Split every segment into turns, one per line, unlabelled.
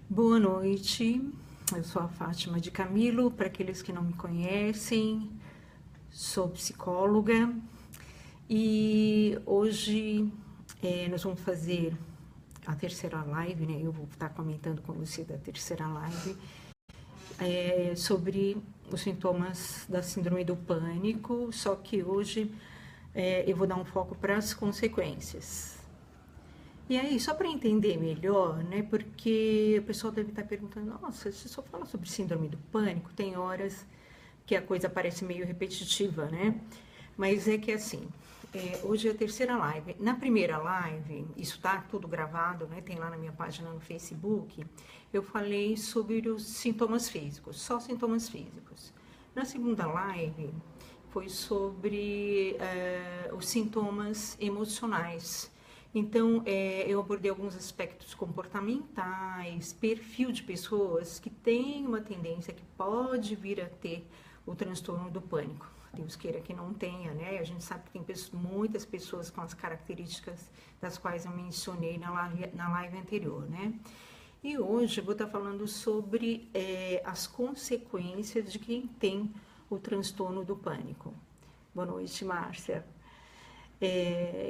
Boa noite, eu sou a Fátima de Camilo. Para aqueles que não me conhecem, sou psicóloga e hoje nós vamos fazer a terceira live, né? Eu vou estar comentando com você da terceira live sobre os sintomas da síndrome do pânico, só que hoje eu vou dar um foco para as consequências. E aí, só para entender melhor, né? Porque o pessoal deve estar perguntando: nossa, você só fala sobre síndrome do pânico? Tem horas que a coisa parece meio repetitiva, né? Mas é que assim, hoje é a terceira live. Na primeira live, isso tá tudo gravado, né? Tem lá na minha página no Facebook. Eu falei sobre os sintomas físicos, só sintomas físicos. Na segunda live, foi sobre os sintomas emocionais. Então, eu abordei alguns aspectos comportamentais, perfil de pessoas que têm uma tendência que pode vir a ter o transtorno do pânico. Deus queira que não tenha, né? A gente sabe que tem muitas pessoas com as características das quais eu mencionei na live anterior, né? E hoje eu vou estar falando sobre as consequências de quem tem o transtorno do pânico. Boa noite, Márcia.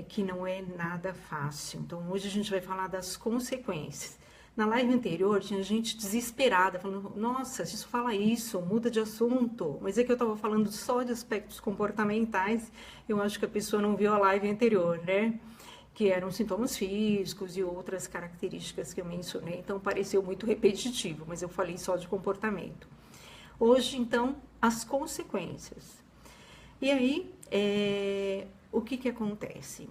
Que não é nada fácil. Então, hoje a gente vai falar das consequências. Na live anterior, tinha gente desesperada, falando: nossa, se isso fala isso, muda de assunto. Mas é que eu estava falando só de aspectos comportamentais, eu acho que a pessoa não viu a live anterior, né? Que eram sintomas físicos e outras características que eu mencionei, então pareceu muito repetitivo, mas eu falei só de comportamento. Hoje, então, as consequências. E aí, o que acontece?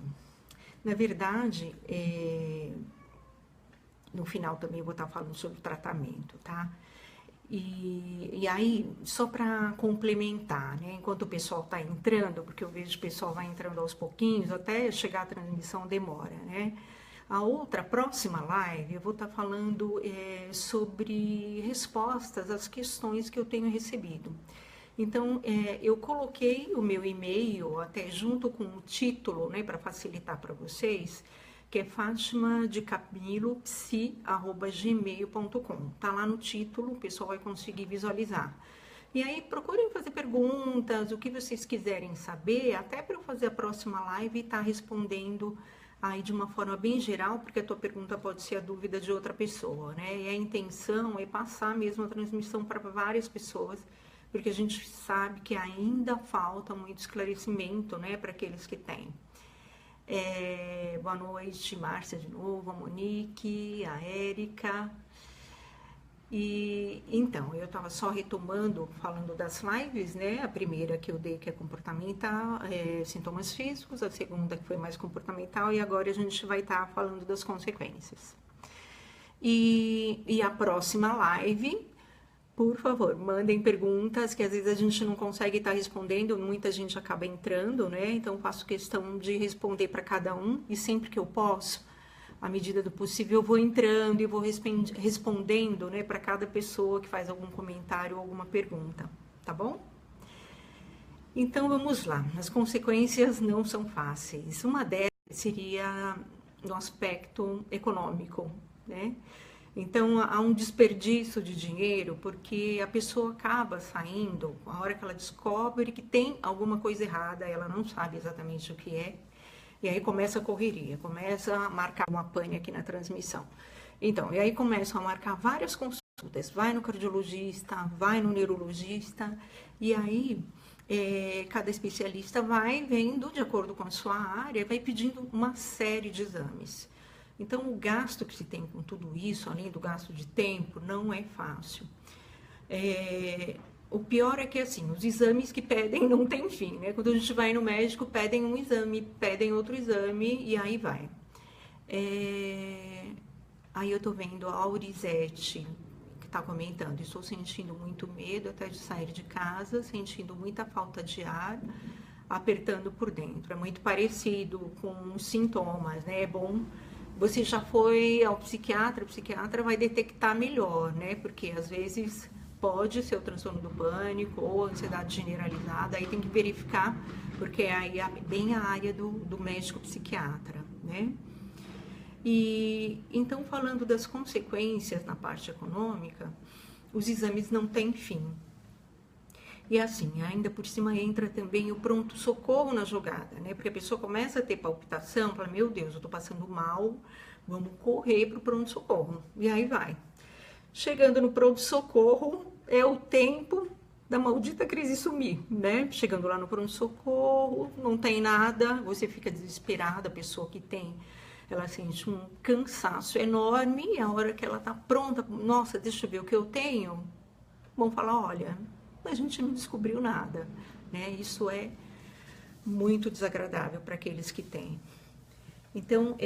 Na verdade, no final também eu vou estar falando sobre o tratamento, tá? E aí, só para complementar, né? Enquanto o pessoal está entrando, porque eu vejo que o pessoal vai entrando aos pouquinhos, até chegar a transmissão demora, né? A próxima live, eu vou estar falando sobre respostas às questões que eu tenho recebido. Então, eu coloquei o meu e-mail até junto com o título, né, para facilitar para vocês, que é fatimadecamilopsi@gmail.com. Tá lá no título, o pessoal vai conseguir visualizar. E aí, procurem fazer perguntas, o que vocês quiserem saber, até para eu fazer a próxima live e estar respondendo aí de uma forma bem geral, porque a tua pergunta pode ser a dúvida de outra pessoa, né? E a intenção é passar mesmo a transmissão para várias pessoas, porque a gente sabe que ainda falta muito esclarecimento, né, para aqueles que têm. Boa noite, Márcia de novo, a Monique, a Érica. E então, eu estava só retomando, falando das lives, né? A primeira que eu dei, que é comportamental, sintomas físicos, a segunda que foi mais comportamental, e agora a gente vai estar falando das consequências. E a próxima live, por favor, mandem perguntas, que às vezes a gente não consegue estar respondendo, muita gente acaba entrando, né? Então, faço questão de responder para cada um, e sempre que eu posso, à medida do possível, eu vou entrando e vou respondendo, né, para cada pessoa que faz algum comentário ou alguma pergunta, tá bom? Então, vamos lá. As consequências não são fáceis. Uma delas seria no aspecto econômico, né? Então, há um desperdício de dinheiro, porque a pessoa acaba saindo, a hora que ela descobre que tem alguma coisa errada, ela não sabe exatamente o que é, e aí começa a correria, começa a marcar uma pane aqui na transmissão. Então, e aí começam a marcar várias consultas, vai no cardiologista, vai no neurologista, e aí cada especialista vai vendo, de acordo com a sua área, vai pedindo uma série de exames. Então, o gasto que se tem com tudo isso, além do gasto de tempo, não é fácil. O pior é que, assim, os exames que pedem não tem fim, né? Quando a gente vai no médico, pedem um exame, pedem outro exame e aí vai. Aí eu tô vendo a Aurizete, que tá comentando: estou sentindo muito medo até de sair de casa, sentindo muita falta de ar, apertando por dentro. É muito parecido com os sintomas, né? É bom, você já foi ao psiquiatra, o psiquiatra vai detectar melhor, né? Porque às vezes pode ser o transtorno do pânico ou ansiedade generalizada, aí tem que verificar, porque aí é bem a área do médico psiquiatra, né? E então, falando das consequências na parte econômica, os exames não têm fim. E assim, ainda por cima entra também o pronto-socorro na jogada, né? Porque a pessoa começa a ter palpitação, fala, meu Deus, eu tô passando mal, vamos correr pro pronto-socorro. E aí vai. Chegando no pronto-socorro, é o tempo da maldita crise sumir, né? Chegando lá no pronto-socorro, não tem nada, você fica desesperada, a pessoa que tem, ela sente um cansaço enorme, e a hora que ela tá pronta, nossa, deixa eu ver o que eu tenho, vão falar, olha, a gente não descobriu nada, né? Isso é muito desagradável para aqueles que têm. Então,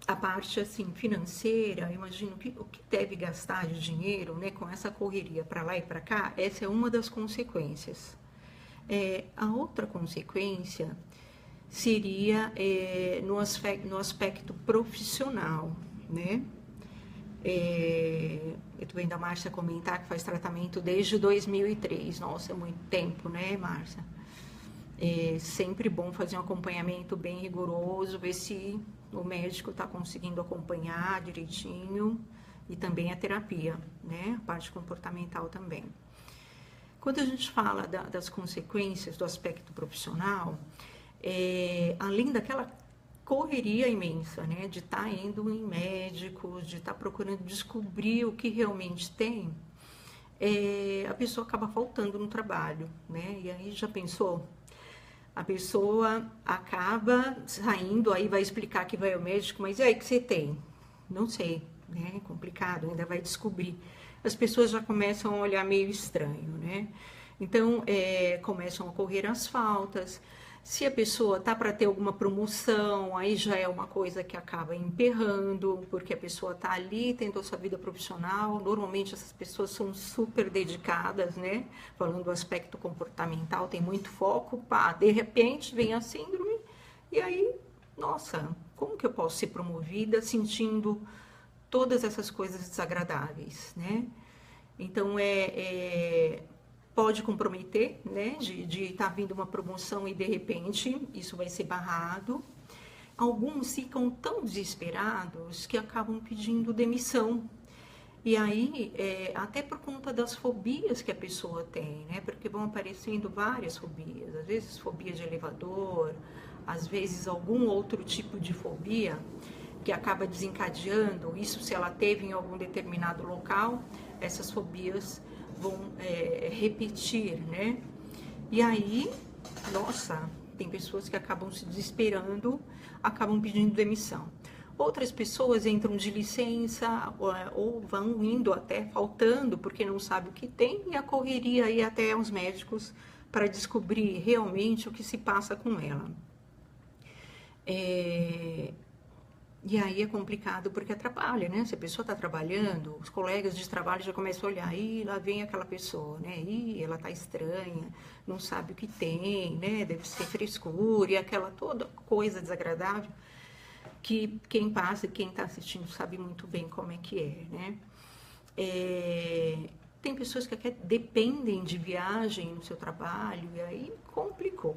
a parte assim financeira, imagino que o que deve gastar de dinheiro, né, com essa correria para lá e para cá, essa é uma das consequências. A outra consequência seria no aspecto profissional, né? Eu tô vendo a Márcia comentar que faz tratamento desde 2003. Nossa, é muito tempo, né, Márcia? É sempre bom fazer um acompanhamento bem rigoroso, ver se o médico está conseguindo acompanhar direitinho, e também a terapia, né? A parte comportamental também. Quando a gente fala das consequências do aspecto profissional, além daquela correria imensa, né? De estar indo em médicos, de estar procurando descobrir o que realmente tem, a pessoa acaba faltando no trabalho, né? E aí já pensou? A pessoa acaba saindo, aí vai explicar que vai ao médico, mas e aí, o que você tem? Não sei, né? É complicado, ainda vai descobrir. As pessoas já começam a olhar meio estranho, né? Então, começam a correr as faltas. Se a pessoa tá para ter alguma promoção, aí já é uma coisa que acaba emperrando, porque a pessoa tá ali, tentou sua vida profissional. Normalmente essas pessoas são super dedicadas, né? Falando do aspecto comportamental, tem muito foco, pá, de repente vem a síndrome, e aí, nossa, como que eu posso ser promovida sentindo todas essas coisas desagradáveis, né? Então, pode comprometer, né, de estar vindo uma promoção e de repente isso vai ser barrado. Alguns ficam tão desesperados que acabam pedindo demissão. E aí, até por conta das fobias que a pessoa tem, né, porque vão aparecendo várias fobias, às vezes fobia de elevador, às vezes algum outro tipo de fobia que acaba desencadeando, isso se ela teve em algum determinado local, essas fobias vão repetir, né? E aí, nossa, tem pessoas que acabam se desesperando, acabam pedindo demissão. Outras pessoas entram de licença ou vão indo até faltando porque não sabe o que tem, e a correria aí até os médicos para descobrir realmente o que se passa com ela. E aí é complicado porque atrapalha, né? Se a pessoa está trabalhando, os colegas de trabalho já começam a olhar, ih, lá vem aquela pessoa, né? Ih, ela tá estranha, não sabe o que tem, né? Deve ser frescura e aquela toda coisa desagradável que quem passa e quem está assistindo sabe muito bem como é que é, né? Tem pessoas que até dependem de viagem no seu trabalho e aí complicou.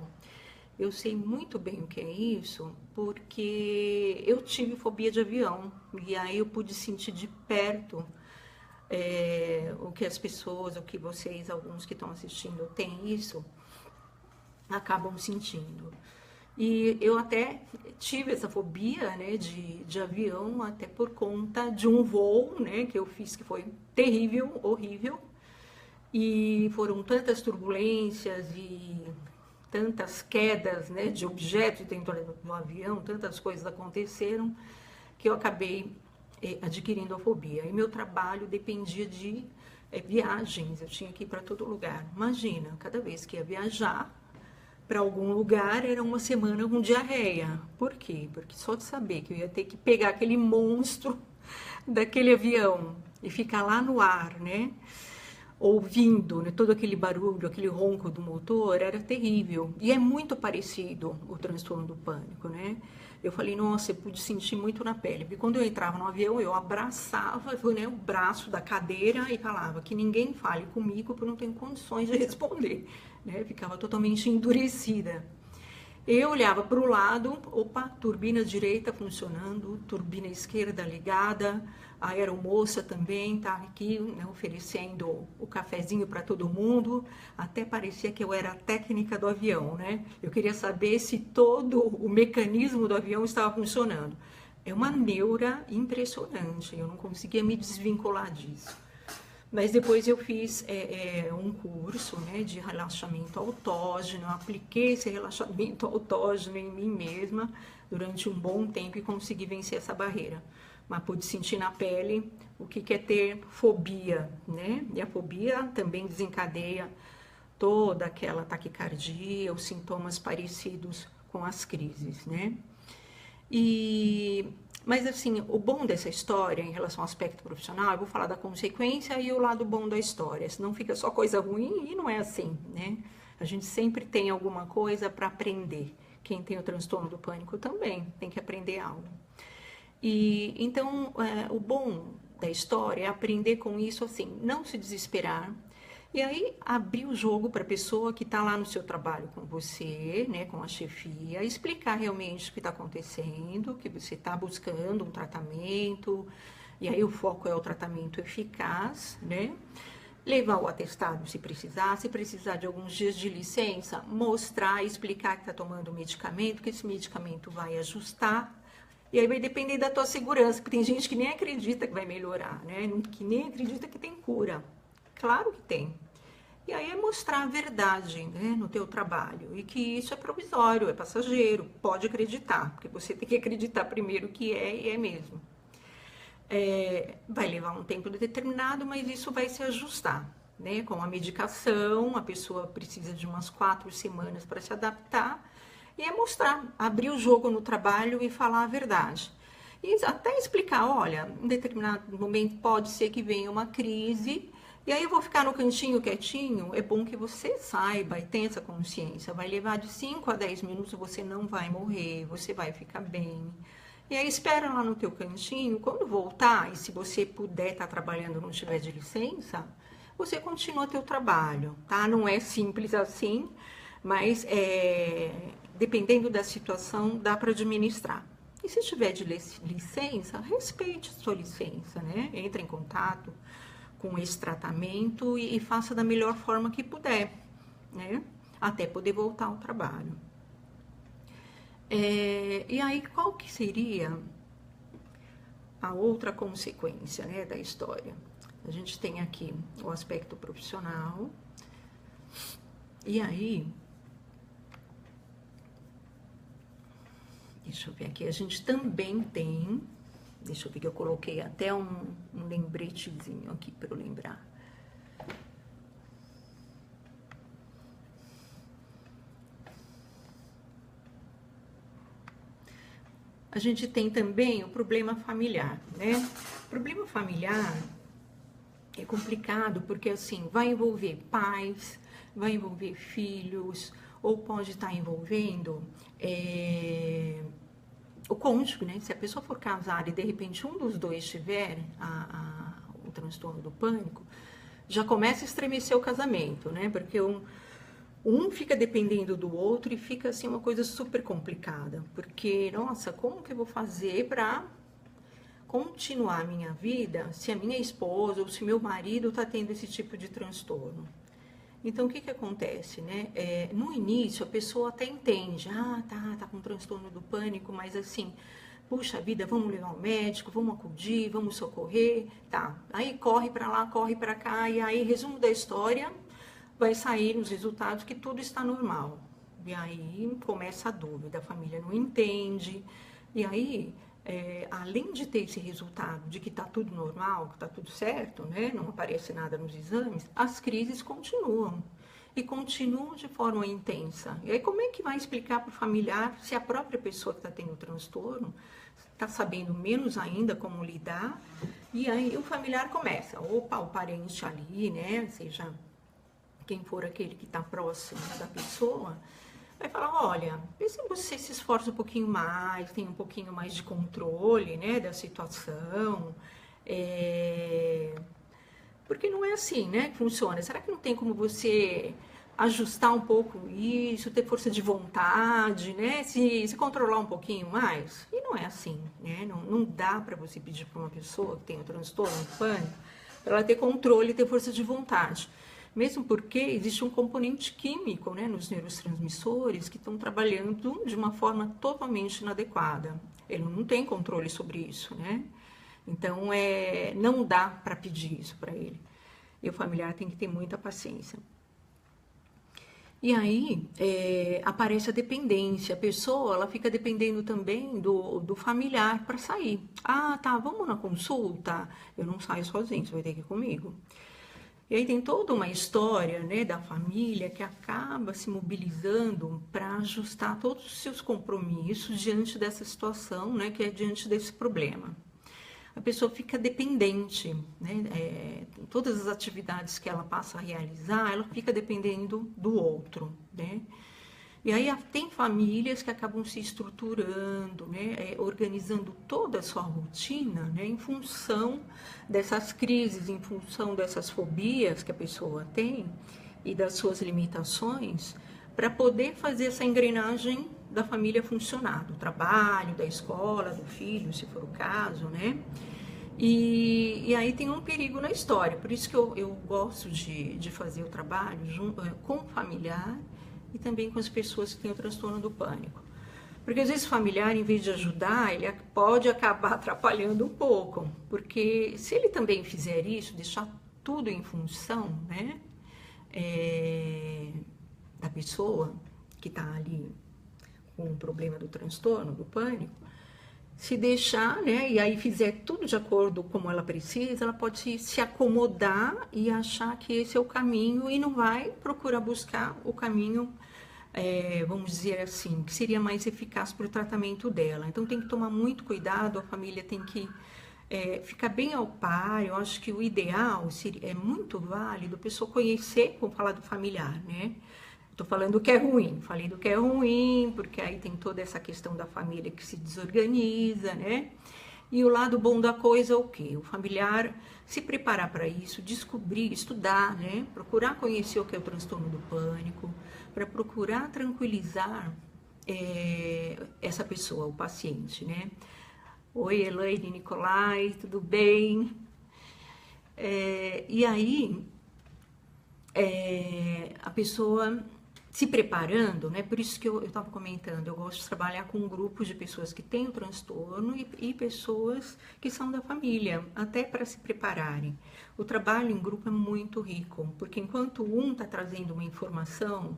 Eu sei muito bem o que é isso, porque eu tive fobia de avião, e aí eu pude sentir de perto o que as pessoas, o que vocês, alguns que estão assistindo, têm isso, acabam sentindo. E eu até tive essa fobia, né, de avião, até por conta de um voo, né, que eu fiz que foi terrível, horrível, e foram tantas turbulências e tantas quedas, né, de objetos dentro do avião, tantas coisas aconteceram, que eu acabei adquirindo a fobia. E meu trabalho dependia de viagens, eu tinha que ir para todo lugar. Imagina, cada vez que ia viajar para algum lugar, era uma semana com diarreia. Por quê? Porque só de saber que eu ia ter que pegar aquele monstro daquele avião e ficar lá no ar, né, ouvindo, né, todo aquele barulho, aquele ronco do motor, era terrível. E é muito parecido o transtorno do pânico, né? Eu falei, nossa, eu pude sentir muito na pele. Porque quando eu entrava no avião, eu abraçava, né, o braço da cadeira e falava que ninguém fale comigo porque eu não tenho condições de responder, né? Ficava totalmente endurecida. Eu olhava para o lado, opa, turbina direita funcionando, turbina esquerda ligada, a aeromoça também tá aqui, né, oferecendo o cafezinho para todo mundo, até parecia que eu era a técnica do avião, né? Eu queria saber se todo o mecanismo do avião estava funcionando. É uma neura impressionante, eu não conseguia me desvincular disso. Mas depois eu fiz um curso, né, de relaxamento autógeno, eu apliquei esse relaxamento autógeno em mim mesma durante um bom tempo e consegui vencer essa barreira. Mas pude sentir na pele o que é ter fobia, né? E a fobia também desencadeia toda aquela taquicardia, os sintomas parecidos com as crises, né? Mas assim, o bom dessa história em relação ao aspecto profissional, eu vou falar da consequência e o lado bom da história, senão fica só coisa ruim e não é assim, né? A gente sempre tem alguma coisa para aprender. Quem tem o transtorno do pânico também tem que aprender algo. E então, o bom da história é aprender com isso assim, não se desesperar. E aí, abrir o jogo para a pessoa que está lá no seu trabalho com você, né, com a chefia, explicar realmente o que está acontecendo, que você está buscando um tratamento, e aí o foco é o tratamento eficaz, né? Levar o atestado se precisar de alguns dias de licença, mostrar, explicar que está tomando o medicamento, que esse medicamento vai ajustar. E aí vai depender da tua segurança, porque tem gente que nem acredita que vai melhorar, né? Que nem acredita que tem cura. Claro que tem. E aí é mostrar a verdade, né, no teu trabalho e que isso é provisório, é passageiro, pode acreditar, porque você tem que acreditar primeiro que é e é mesmo. Vai levar um tempo determinado, mas isso vai se ajustar, né? Com a medicação, a pessoa precisa de umas 4 semanas para se adaptar e é mostrar, abrir o jogo no trabalho e falar a verdade. E até explicar, olha, em determinado momento pode ser que venha uma crise. E aí eu vou ficar no cantinho quietinho, é bom que você saiba e tenha essa consciência. Vai levar de 5 a 10 minutos, você não vai morrer, você vai ficar bem. E aí espera lá no teu cantinho, quando voltar, e se você puder estar trabalhando, não tiver de licença, você continua teu trabalho, tá? Não é simples assim, mas dependendo da situação, dá para administrar. E se tiver de licença, respeite sua licença, né? Entre em contato com esse tratamento e faça da melhor forma que puder, né? Até poder voltar ao trabalho. E aí, qual que seria a outra consequência, né, da história? A gente tem aqui o aspecto profissional, e aí, deixa eu ver aqui, a gente também tem, deixa eu ver que eu coloquei até um lembretezinho aqui para eu lembrar. A gente tem também o problema familiar, né? O problema familiar é complicado porque, assim, vai envolver pais, vai envolver filhos, ou pode estar envolvendo o cônjuge, né? Se a pessoa for casada e de repente um dos dois tiver o transtorno do pânico, já começa a estremecer o casamento, né? Porque um fica dependendo do outro e fica assim uma coisa super complicada. Porque, nossa, como que eu vou fazer para continuar a minha vida se a minha esposa ou se meu marido está tendo esse tipo de transtorno? Então, o que acontece, né? No início, a pessoa até entende, tá com transtorno do pânico, mas assim, puxa vida, vamos levar ao médico, vamos acudir, vamos socorrer, tá. Aí corre para lá, corre para cá, e aí, resumo da história, vai sair nos resultados que tudo está normal. E aí começa a dúvida, a família não entende, e aí, além de ter esse resultado de que está tudo normal, que está tudo certo, né, não aparece nada nos exames, as crises continuam. E continuam de forma intensa. E aí como é que vai explicar para o familiar se a própria pessoa que está tendo o transtorno está sabendo menos ainda como lidar? E aí o familiar começa, opa, o parente ali, né, seja quem for aquele que está próximo da pessoa, vai falar, olha, vê se você se esforça um pouquinho mais, tem um pouquinho mais de controle, né, da situação, porque não é assim, né, que funciona. Será que não tem como você ajustar um pouco isso, ter força de vontade, né? Se controlar um pouquinho mais. E não é assim, né? Não dá para você pedir para uma pessoa que tem um transtorno do pânico para ela ter controle e ter força de vontade. Mesmo porque existe um componente químico, né, nos neurotransmissores que estão trabalhando de uma forma totalmente inadequada. Ele não tem controle sobre isso, né? Então, não dá para pedir isso para ele. E o familiar tem que ter muita paciência. E aí, aparece a dependência. A pessoa, ela fica dependendo também do familiar para sair. Ah, tá, vamos na consulta? Eu não saio sozinho, você vai ter que ir comigo. E aí tem toda uma história, né, da família que acaba se mobilizando para ajustar todos os seus compromissos diante dessa situação, né, que é diante desse problema. A pessoa fica dependente, né? Todas as atividades que ela passa a realizar, ela fica dependendo do outro, né? E aí tem famílias que acabam se estruturando, né? Organizando toda a sua rotina, né? Em função dessas crises, em função dessas fobias que a pessoa tem e das suas limitações, para poder fazer essa engrenagem da família funcionar, do trabalho, da escola, do filho, se for o caso, né? E aí tem um perigo na história, por isso que eu gosto de fazer o trabalho com o familiar e também com as pessoas que têm o transtorno do pânico. Porque às vezes o familiar, em vez de ajudar, ele pode acabar atrapalhando um pouco, porque se ele também fizer isso, deixar tudo em função, né, da pessoa que está ali com o problema do transtorno, do pânico, se deixar, né, e aí fizer tudo de acordo como ela precisa, ela pode se acomodar e achar que esse é o caminho e não vai procurar buscar o caminho, vamos dizer assim, que seria mais eficaz para o tratamento dela. Então tem que tomar muito cuidado, a família tem que ficar bem ao par. Eu acho que o ideal é muito válido a pessoa conhecer, vamos falar do familiar, né? Estou falando do que é ruim, falei do que é ruim, porque aí tem toda essa questão da família que se desorganiza, né? E o lado bom da coisa é o quê? O familiar se preparar para isso, descobrir, estudar, né? Procurar conhecer o que é o transtorno do pânico, para procurar tranquilizar essa pessoa, o paciente, né? Oi, Elaine, Nicolai, tudo bem? E aí, a pessoa se preparando, né? Por isso que eu estava comentando, eu gosto de trabalhar com grupos de pessoas que têm o transtorno e pessoas que são da família, até para se prepararem. O trabalho em grupo é muito rico, porque enquanto um está trazendo uma informação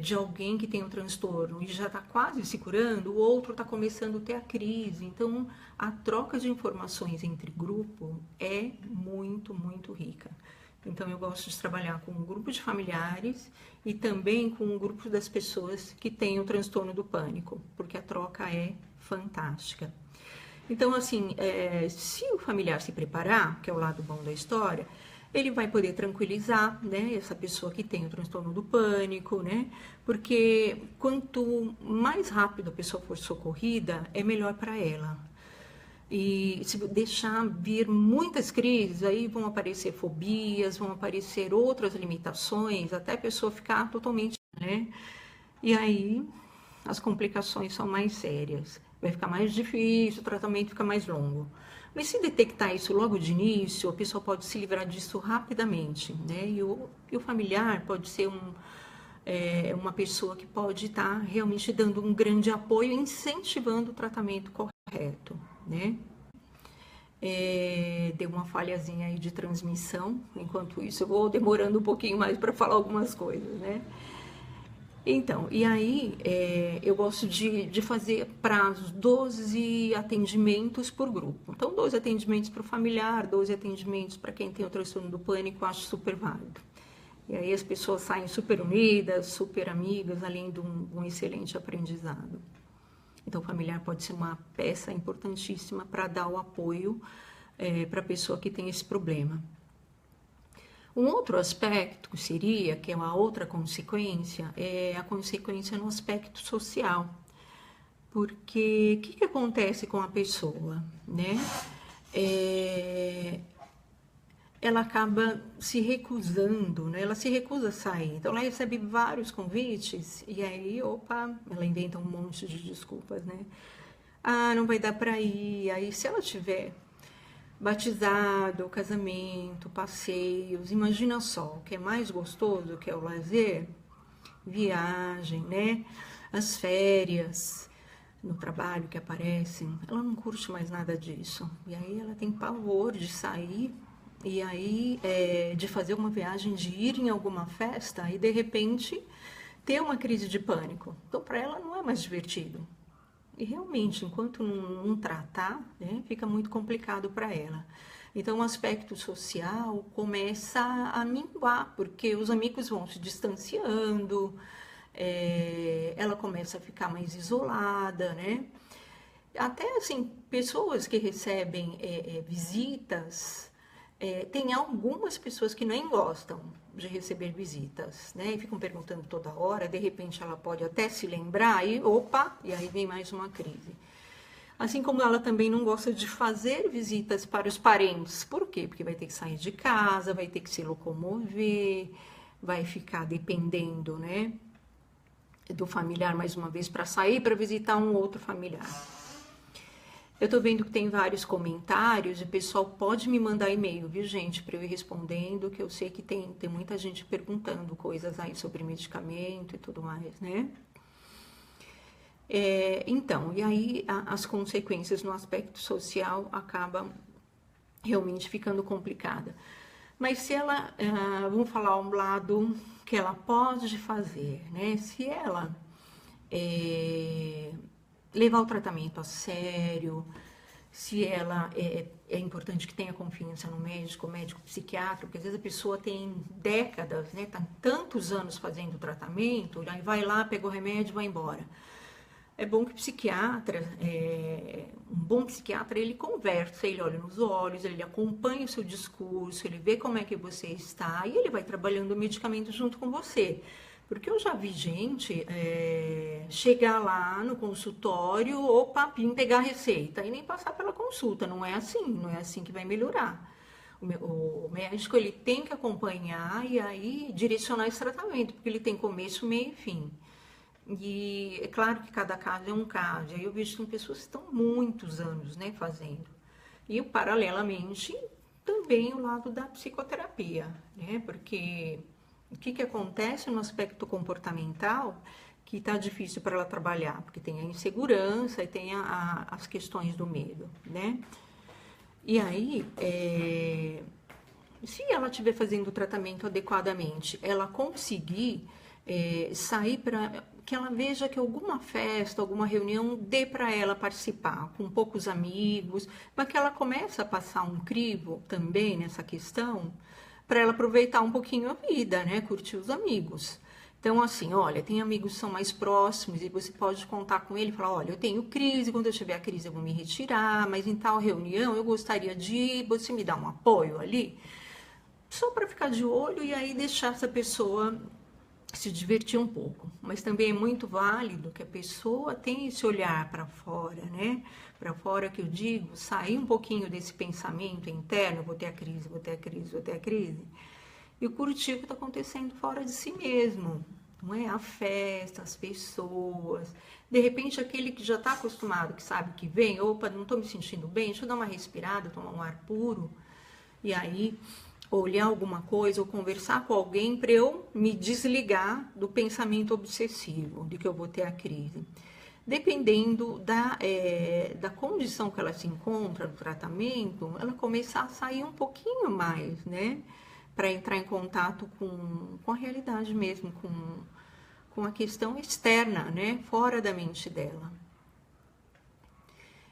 de alguém que tem um transtorno e já está quase se curando, o outro está começando a ter a crise. Então, a troca de informações entre grupo é muito, muito rica. Então, eu gosto de trabalhar com um grupo de familiares e também com um grupo das pessoas que têm o transtorno do pânico, porque a troca é fantástica. Então, assim, se o familiar se preparar, que é o lado bom da história, ele vai poder tranquilizar, né, essa pessoa que tem o transtorno do pânico, né, porque quanto mais rápido a pessoa for socorrida, é melhor para ela. E se deixar vir muitas crises, aí vão aparecer fobias, vão aparecer outras limitações, até a pessoa ficar totalmente, né? E aí as complicações são mais sérias, vai ficar mais difícil, o tratamento fica mais longo. Mas se detectar isso logo de início, a pessoa pode se livrar disso rapidamente, né? E o familiar pode ser uma pessoa que pode estar realmente dando um grande apoio, incentivando o tratamento correto, né? Deu uma falhazinha aí de transmissão, enquanto isso eu vou demorando um pouquinho mais para falar algumas coisas, né? Então, e aí eu gosto de fazer prazos, 12 atendimentos por grupo. Então, 12 atendimentos para o familiar, 12 atendimentos para quem tem o transtorno do pânico, eu acho super válido. E aí as pessoas saem super unidas, super amigas, além de um excelente aprendizado. Então, o familiar pode ser uma peça importantíssima para dar o apoio para a pessoa que tem esse problema. Um outro aspecto seria, que é uma outra consequência, é a consequência no aspecto social. Porque o que acontece com a pessoa, né? ela acaba se recusando, né? Ela se recusa a sair. Então, ela recebe vários convites e aí, opa, ela inventa um monte de desculpas, né? Ah, não vai dar para ir. Aí, se ela tiver batizado, casamento, passeios, imagina só, o que é mais gostoso, que é o lazer, viagem, né? As férias no trabalho que aparecem, ela não curte mais nada disso. E aí ela tem pavor de sair e aí de fazer uma viagem, de ir em alguma festa e de repente ter uma crise de pânico. Então para ela não é mais divertido. E realmente, enquanto não tratar, né, fica muito complicado para ela. Então, o aspecto social começa a minguar, porque os amigos vão se distanciando, ela começa a ficar mais isolada, né? Até, assim, pessoas que recebem visitas, tem algumas pessoas que nem gostam de receber visitas, né? E ficam perguntando toda hora, de repente ela pode até se lembrar e, opa, e aí vem mais uma crise. Assim como ela também não gosta de fazer visitas para os parentes. Por quê? Porque vai ter que sair de casa, vai ter que se locomover, vai ficar dependendo, né, do familiar mais uma vez para sair para visitar um outro familiar. Eu tô vendo que tem vários comentários e o pessoal pode me mandar e-mail, viu, gente, para eu ir respondendo, que eu sei que tem muita gente perguntando coisas aí sobre medicamento e tudo mais, né? Então, e aí as consequências no aspecto social acabam realmente ficando complicada. Mas se ela, vamos falar um lado que ela pode fazer, né? Se ela levar o tratamento a sério, se ela é importante que tenha confiança no médico psiquiatra, porque às vezes a pessoa tem décadas, né? Tá tantos anos fazendo o tratamento, aí vai lá, pega o remédio e vai embora. É bom que o psiquiatra, um bom psiquiatra, ele conversa, ele olha nos olhos, ele acompanha o seu discurso, ele vê como é que você está e ele vai trabalhando o medicamento junto com você. Porque eu já vi gente chegar lá no consultório, opa, vim pegar a receita e nem passar pela consulta. Não é assim que vai melhorar. O médico ele tem que acompanhar e aí direcionar esse tratamento, porque ele tem começo, meio e fim. E é claro que cada caso é um caso. Aí eu vejo que tem pessoas que estão muitos anos, né, fazendo. E paralelamente também o lado da psicoterapia, né? Porque o que acontece no aspecto comportamental que está difícil para ela trabalhar? Porque tem a insegurança e tem as questões do medo, né? E aí, se ela estiver fazendo o tratamento adequadamente, ela conseguir sair para que ela veja que alguma festa, alguma reunião dê para ela participar, com poucos amigos, para que ela comece a passar um crivo também nessa questão, para ela aproveitar um pouquinho a vida, né? Curtir os amigos. Então, assim, olha, tem amigos que são mais próximos e você pode contar com ele e falar, olha, eu tenho crise, quando eu tiver a crise eu vou me retirar, mas em tal reunião eu gostaria de ir, você me dá um apoio ali? Só para ficar de olho e aí deixar essa pessoa se divertir um pouco, mas também é muito válido que a pessoa tenha esse olhar para fora, né? Para fora que eu digo, sair um pouquinho desse pensamento interno, vou ter a crise, vou ter a crise, vou ter a crise, e curtir o que está acontecendo fora de si mesmo, não é? A festa, as pessoas, de repente aquele que já está acostumado, que sabe que vem, opa, não estou me sentindo bem, deixa eu dar uma respirada, tomar um ar puro, e aí olhar alguma coisa ou conversar com alguém para eu me desligar do pensamento obsessivo de que eu vou ter a crise. Dependendo da condição que ela se encontra no tratamento, ela começar a sair um pouquinho mais, né? Para entrar em contato com a realidade mesmo, com a questão externa, né? Fora da mente dela.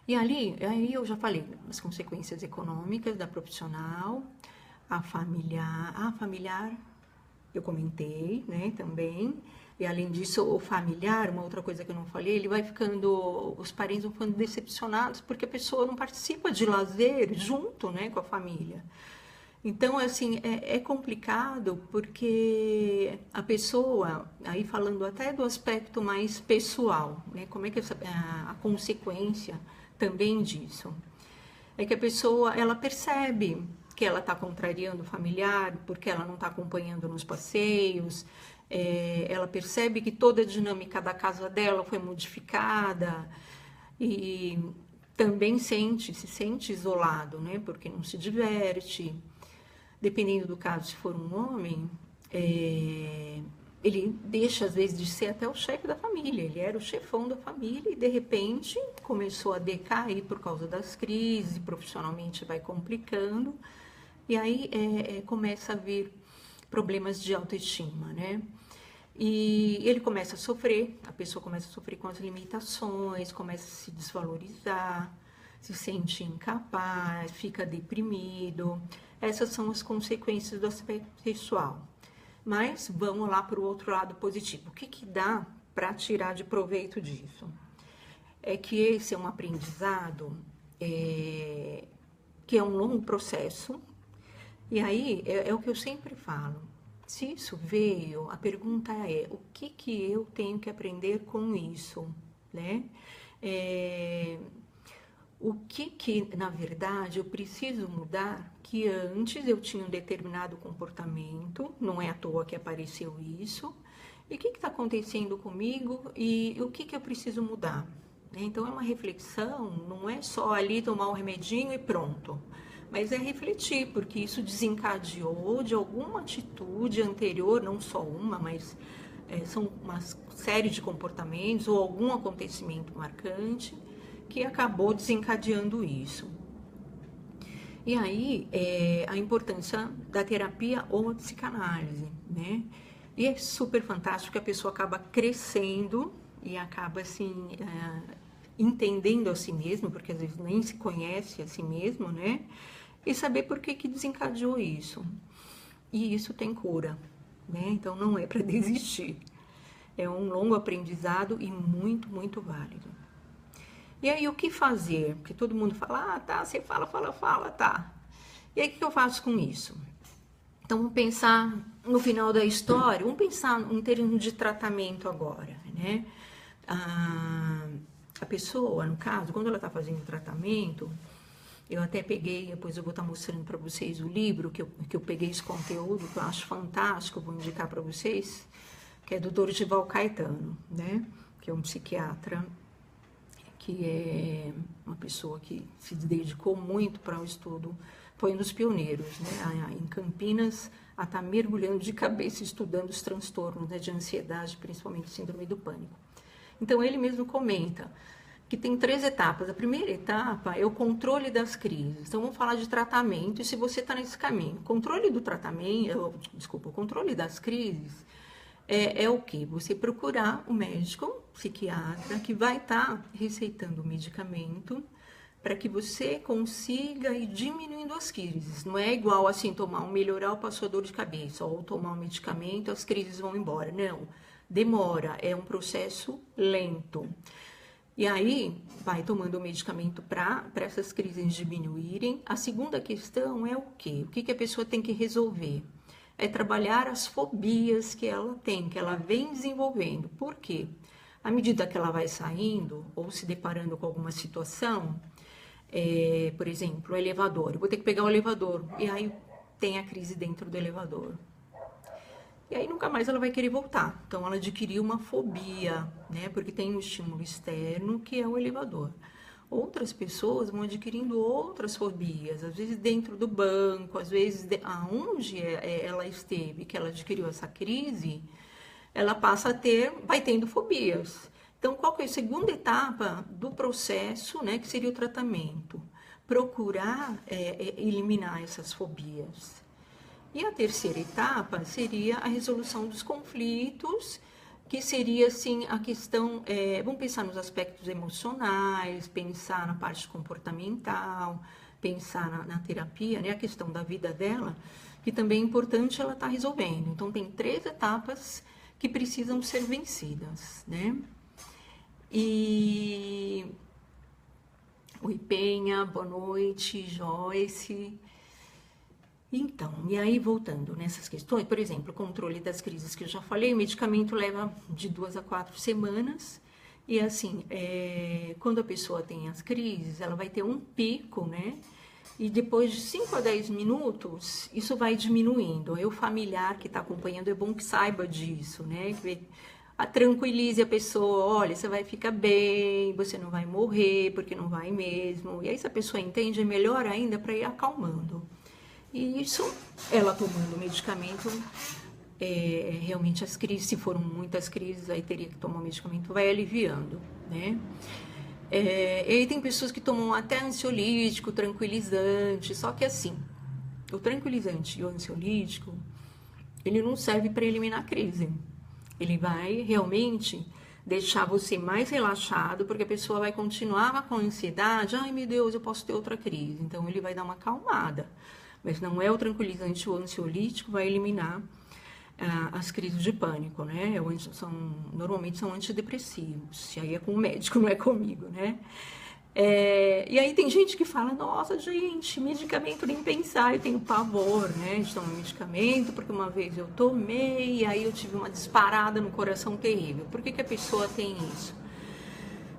E aí eu já falei as consequências econômicas da profissional, a familiar, eu comentei, né, também. E além disso, o familiar, uma outra coisa que eu não falei, os parentes vão ficando decepcionados porque a pessoa não participa de lazer junto, né, com a família. Então, assim, é complicado porque a pessoa, aí falando até do aspecto mais pessoal, né, como é que a consequência também disso, é que a pessoa, ela percebe que porque ela está contrariando o familiar, porque ela não está acompanhando nos passeios, ela percebe que toda a dinâmica da casa dela foi modificada e também se sente isolado, né? Porque não se diverte. Dependendo do caso, se for um homem, ele deixa às vezes de ser até o chefe da família, ele era o chefão da família e de repente começou a decair por causa das crises, profissionalmente vai complicando e aí começa a vir problemas de autoestima, né? E ele começa a sofrer, a pessoa começa a sofrer com as limitações, começa a se desvalorizar, se sente incapaz, fica deprimido. Essas são as consequências do aspecto sexual. Mas vamos lá para o outro lado positivo. O que dá para tirar de proveito disso? É que esse é um aprendizado que é um longo processo. E aí é o que eu sempre falo. Se isso veio, a pergunta é: o que eu tenho que aprender com isso, né? O que, na verdade, eu preciso mudar, que antes eu tinha um determinado comportamento, não é à toa que apareceu isso, e o que está acontecendo comigo e o que eu preciso mudar. Então, é uma reflexão, não é só ali tomar um remedinho e pronto, mas é refletir, porque isso desencadeou de alguma atitude anterior, não só uma, mas são uma série de comportamentos ou algum acontecimento marcante, que acabou desencadeando isso. E aí, a importância da terapia ou a psicanálise, né? E é super fantástico que a pessoa acaba crescendo e acaba, assim, entendendo a si mesma, porque às vezes nem se conhece a si mesmo, né? E saber por que desencadeou isso. E isso tem cura, né? Então, não é para desistir. É um longo aprendizado e muito, muito válido. E aí, o que fazer? Porque todo mundo fala, tá, você fala, tá. E aí, o que eu faço com isso? Então, vamos pensar no final da história, vamos pensar em termos de tratamento agora, né? A pessoa, no caso, quando ela está fazendo tratamento, eu até peguei, depois eu vou estar mostrando para vocês o livro, que eu peguei esse conteúdo, que eu acho fantástico, vou indicar para vocês, que é do Dorival Caetano, né? Que é um psiquiatra, que é uma pessoa que se dedicou muito para o estudo, foi um dos pioneiros, né? Em Campinas, a estar mergulhando de cabeça estudando os transtornos, né, de ansiedade, principalmente síndrome do pânico. Então, ele mesmo comenta que tem 3 etapas. A primeira etapa é o controle das crises. Então, vamos falar de tratamento, e se você está nesse caminho. O controle do tratamento, o controle das crises é o quê? Você procurar um médico, psiquiatra, que vai estar receitando o medicamento para que você consiga ir diminuindo as crises. Não é igual assim, tomar um melhoral passou dor de cabeça, ou tomar um medicamento, as crises vão embora. Não, demora, é um processo lento. E aí, vai tomando o medicamento para essas crises diminuírem. A segunda questão é o quê? O que a pessoa tem que resolver? É trabalhar as fobias que ela tem, que ela vem desenvolvendo. Por quê? À medida que ela vai saindo ou se deparando com alguma situação, por exemplo, o elevador. Eu vou ter que pegar o elevador. E aí tem a crise dentro do elevador. E aí nunca mais ela vai querer voltar. Então ela adquiriu uma fobia, né? Porque tem um estímulo externo que é o elevador. Outras pessoas vão adquirindo outras fobias, às vezes dentro do banco, às vezes aonde ela esteve, que ela adquiriu essa crise, ela passa a vai tendo fobias. Então, qual que é a segunda etapa do processo, né, que seria o tratamento? Procurar eliminar essas fobias. E a terceira etapa seria a resolução dos conflitos, que seria, assim, a questão, vamos pensar nos aspectos emocionais, pensar na parte comportamental, pensar na terapia, né, a questão da vida dela, que também é importante ela estar resolvendo. Então, tem 3 etapas que precisam ser vencidas, né? E... Oi, Penha, boa noite, Joyce. Então, e aí voltando nessas questões, por exemplo, o controle das crises que eu já falei, o medicamento leva de 2 a 4 semanas, e assim, quando a pessoa tem as crises, ela vai ter um pico, né? E depois de 5 a 10 minutos, isso vai diminuindo. Aí o familiar que está acompanhando é bom que saiba disso, né? Tranquilize a pessoa, olha, você vai ficar bem, você não vai morrer, porque não vai mesmo. E aí se a pessoa entende, é melhor ainda para ir acalmando. E isso, ela tomando o medicamento, realmente as crises, se foram muitas crises, aí teria que tomar o medicamento, vai aliviando, né? E aí tem pessoas que tomam até ansiolítico, tranquilizante, só que assim, o tranquilizante e o ansiolítico, ele não serve para eliminar a crise. Ele vai realmente deixar você mais relaxado, porque a pessoa vai continuar com ansiedade, ai meu Deus, eu posso ter outra crise. Então ele vai dar uma acalmada. Mas não é o tranquilizante ou ansiolítico que vai eliminar as crises de pânico, né? Normalmente são antidepressivos. E aí é com o médico, não é comigo, né? E aí tem gente que fala, nossa, gente, medicamento nem pensar, eu tenho pavor, né, de tomar medicamento, porque uma vez eu tomei e aí eu tive uma disparada no coração terrível. Por que a pessoa tem isso?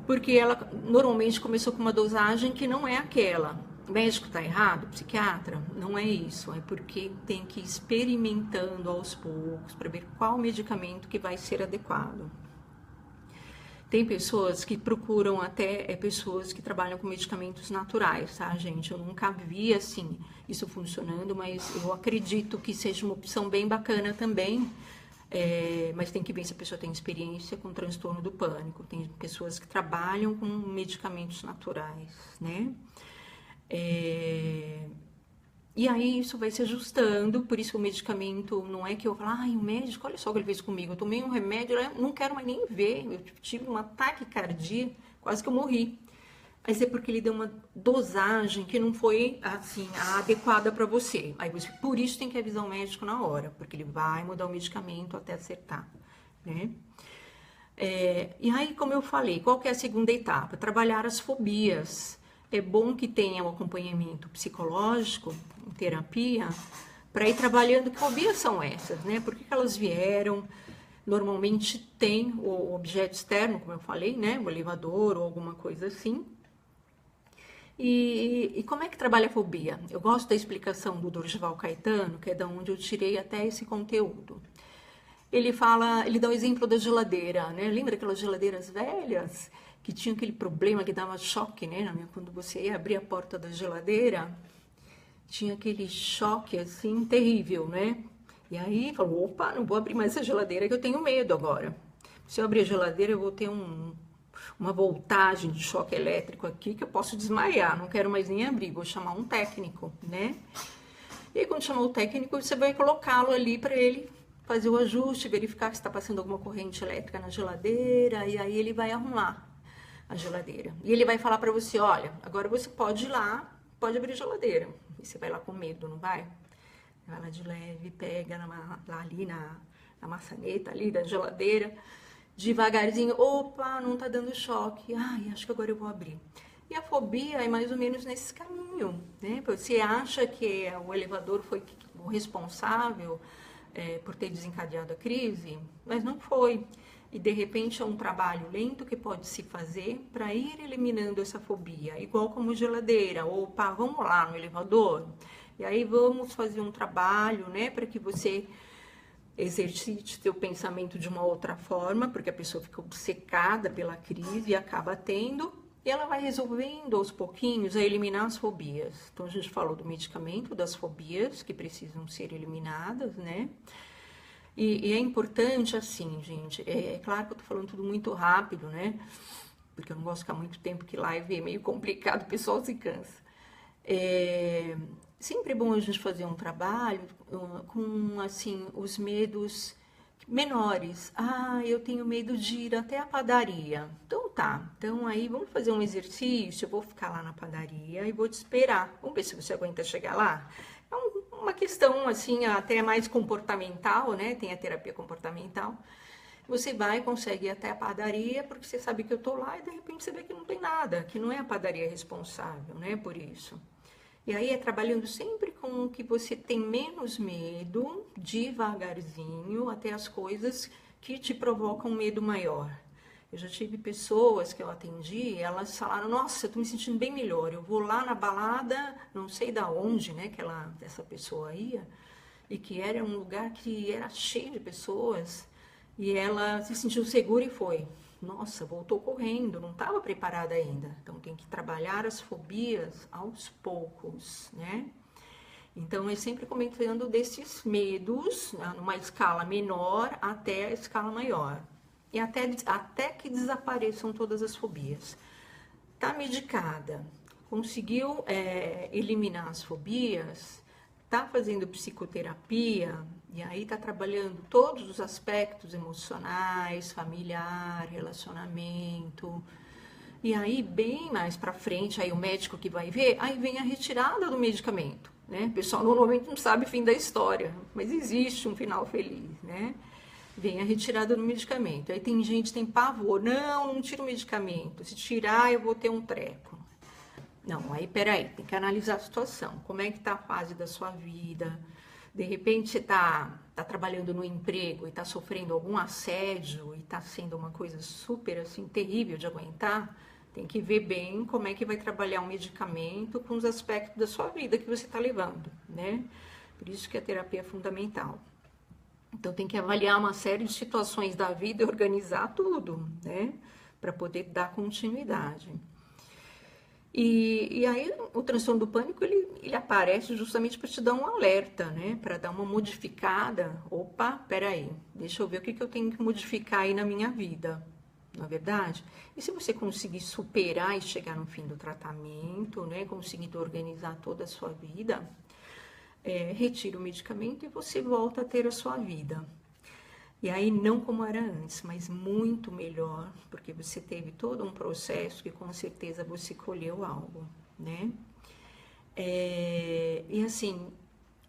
Porque ela normalmente começou com uma dosagem que não é aquela. O médico está errado? O psiquiatra? Não é isso, é porque tem que ir experimentando aos poucos para ver qual medicamento que vai ser adequado. Tem pessoas que procuram até pessoas que trabalham com medicamentos naturais, tá, gente? Eu nunca vi, assim, isso funcionando, mas eu acredito que seja uma opção bem bacana também. Mas tem que ver se a pessoa tem experiência com transtorno do pânico. Tem pessoas que trabalham com medicamentos naturais, né? E aí isso vai se ajustando, por isso o medicamento não é que eu falo, ai, o médico, olha só o que ele fez comigo, eu tomei um remédio, eu não quero mais nem ver, eu tive um ataque cardíaco, quase que eu morri. Mas é porque ele deu uma dosagem que não foi, assim, a adequada para você. Aí você, por isso tem que avisar o médico na hora, porque ele vai mudar o medicamento até acertar, né? E aí, como eu falei, qual que é a segunda etapa? Trabalhar as fobias. É bom que tenha um acompanhamento psicológico, terapia, para ir trabalhando que fobias são essas, né? Por que elas vieram? Normalmente tem o objeto externo, como eu falei, né? O elevador ou alguma coisa assim. E como é que trabalha a fobia? Eu gosto da explicação do Dorival Caetano, que é da onde eu tirei até esse conteúdo. Ele dá o exemplo da geladeira, né? Lembra aquelas geladeiras velhas que tinha aquele problema que dava choque, né? Quando você ia abrir a porta da geladeira, tinha aquele choque assim terrível, né? E aí falou, opa, não vou abrir mais essa geladeira que eu tenho medo agora. Se eu abrir a geladeira, eu vou ter uma voltagem de choque elétrico aqui que eu posso desmaiar, não quero mais nem abrir, vou chamar um técnico, né? E aí, quando chamar o técnico, você vai colocá-lo ali para ele fazer o ajuste, verificar se está passando alguma corrente elétrica na geladeira, e aí ele vai arrumar a geladeira. E ele vai falar para você, olha, agora você pode ir lá, pode abrir a geladeira. E você vai lá com medo, não vai? Vai lá de leve, pega lá ali na maçaneta ali da geladeira, devagarzinho, opa, não tá dando choque, ai, acho que agora eu vou abrir. E a fobia é mais ou menos nesse caminho, né? Você acha que o elevador foi o responsável por ter desencadeado a crise, mas não foi. E de repente é um trabalho lento que pode se fazer para ir eliminando essa fobia, igual como geladeira. Opa, vamos lá no elevador? E aí vamos fazer um trabalho, né, para que você exercite seu pensamento de uma outra forma, porque a pessoa fica obcecada pela crise e acaba tendo, e ela vai resolvendo aos pouquinhos a eliminar as fobias. Então a gente falou do medicamento, das fobias que precisam ser eliminadas, né? E é importante assim, gente, é claro que eu tô falando tudo muito rápido, né? Porque eu não gosto de ficar muito tempo, que live é meio complicado, o pessoal se cansa. Sempre é bom a gente fazer um trabalho com, assim, os medos menores. Ah, eu tenho medo de ir até a padaria. Então tá, então aí vamos fazer um exercício, eu vou ficar lá na padaria e vou te esperar. Vamos ver se você aguenta chegar lá. É uma questão, assim, até mais comportamental, né? Tem a terapia comportamental. Você vai, consegue ir até a padaria, porque você sabe que eu tô lá e de repente você vê que não tem nada, que não é a padaria responsável, né, por isso. E aí é trabalhando sempre com o que você tem menos medo, devagarzinho, até as coisas que te provocam medo maior. Eu já tive pessoas que eu atendi, elas falaram, nossa, eu tô me sentindo bem melhor, eu vou lá na balada, não sei da onde, né, essa pessoa ia, e que era um lugar que era cheio de pessoas, e ela se sentiu segura e foi. Nossa, voltou correndo, não estava preparada ainda. Então tem que trabalhar as fobias aos poucos, né? Então eu sempre comentando desses medos, né, numa escala menor até a escala maior. E até que desapareçam todas as fobias. Tá medicada, conseguiu eliminar as fobias, tá fazendo psicoterapia, e aí tá trabalhando todos os aspectos emocionais, familiar, relacionamento. E aí, bem mais pra frente, aí o médico que vai ver, aí vem a retirada do medicamento, né? O pessoal normalmente não sabe o fim da história, mas existe um final feliz, né? Vem a retirada do medicamento. Aí tem gente que tem pavor, não tira o medicamento, se tirar eu vou ter um treco. Não, aí peraí, tem que analisar a situação, como é que tá a fase da sua vida, de repente você tá trabalhando no emprego e tá sofrendo algum assédio e tá sendo uma coisa super assim, terrível de aguentar, tem que ver bem como é que vai trabalhar o medicamento com os aspectos da sua vida que você tá levando, né? Por isso que a terapia é fundamental. Então tem que avaliar uma série de situações da vida e organizar tudo, né? Para poder dar continuidade. E aí o transtorno do pânico, ele aparece justamente para te dar um alerta, né? Para dar uma modificada. Opa, peraí, deixa eu ver o que eu tenho que modificar aí na minha vida, não é verdade? E se você conseguir superar e chegar no fim do tratamento, né? Conseguir organizar toda a sua vida, retira o medicamento e você volta a ter a sua vida. E aí não como era antes, mas muito melhor, porque você teve todo um processo que com certeza você colheu algo, né? E assim,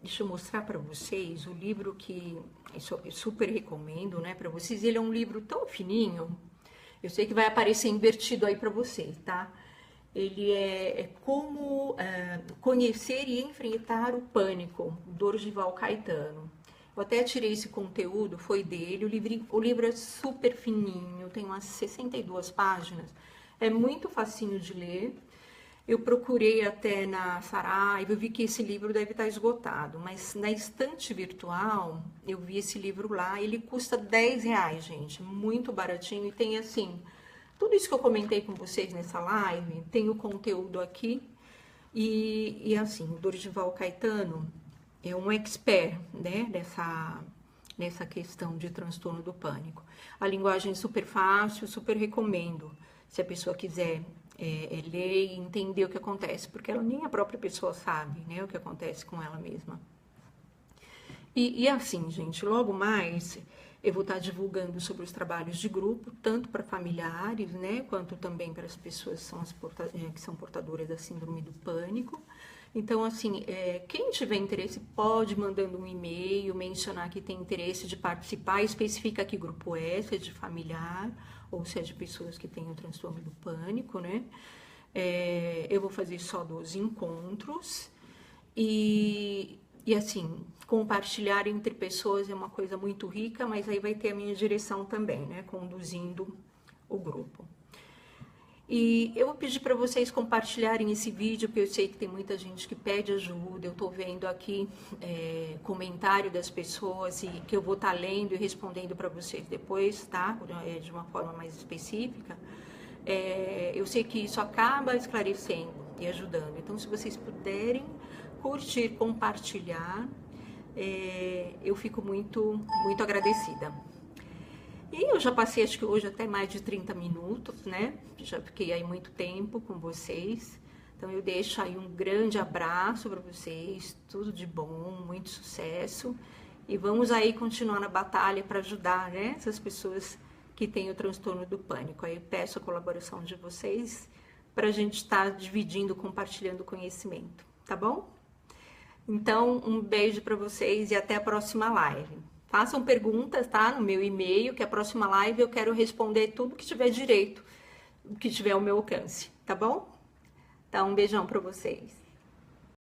deixa eu mostrar para vocês o livro que eu super recomendo, né, para vocês. Ele é um livro tão fininho, eu sei que vai aparecer invertido aí para vocês, tá? Ele é Como Conhecer e Enfrentar o Pânico, do Dorival Caetano. Eu até tirei esse conteúdo, foi dele. O livro é super fininho, tem umas 62 páginas. É muito facinho de ler. Eu procurei até na Saraiva, eu vi que esse livro deve estar esgotado. Mas na estante virtual, eu vi esse livro lá. Ele custa R$10, gente. Muito baratinho. E tem assim, tudo isso que eu comentei com vocês nessa live, tem o conteúdo aqui. E assim, o Dorival Caetano é um expert, né, nessa questão de transtorno do pânico. A linguagem é super fácil, super recomendo, se a pessoa quiser ler e entender o que acontece, porque nem a própria pessoa sabe, né, o que acontece com ela mesma. E assim, gente, logo mais eu vou estar divulgando sobre os trabalhos de grupo, tanto para familiares, né, quanto também para as pessoas que são portadoras da síndrome do pânico. Então, assim, quem tiver interesse pode mandando um e-mail, mencionar que tem interesse de participar, especifica que grupo é, se é de familiar ou se é de pessoas que têm o transtorno do pânico, né? Eu vou fazer só 12 encontros e assim, compartilhar entre pessoas é uma coisa muito rica, mas aí vai ter a minha direção também, né? Conduzindo o grupo. E eu vou pedir para vocês compartilharem esse vídeo, porque eu sei que tem muita gente que pede ajuda. Eu estou vendo aqui comentário das pessoas e que eu vou estar lendo e respondendo para vocês depois, tá? De uma forma mais específica. Eu sei que isso acaba esclarecendo e ajudando. Então, se vocês puderem curtir, compartilhar, eu fico muito, muito agradecida. E eu já passei, acho que hoje, até mais de 30 minutos, né? Já fiquei aí muito tempo com vocês. Então, eu deixo aí um grande abraço para vocês, tudo de bom, muito sucesso. E vamos aí continuar na batalha para ajudar, né? Essas pessoas que têm o transtorno do pânico. Aí eu peço a colaboração de vocês para a gente estar dividindo, compartilhando conhecimento, tá bom? Então, um beijo para vocês e até a próxima live. Façam perguntas, tá? No meu e-mail, que a próxima live eu quero responder tudo que tiver direito, o que tiver ao meu alcance, tá bom? Então, um beijão para vocês.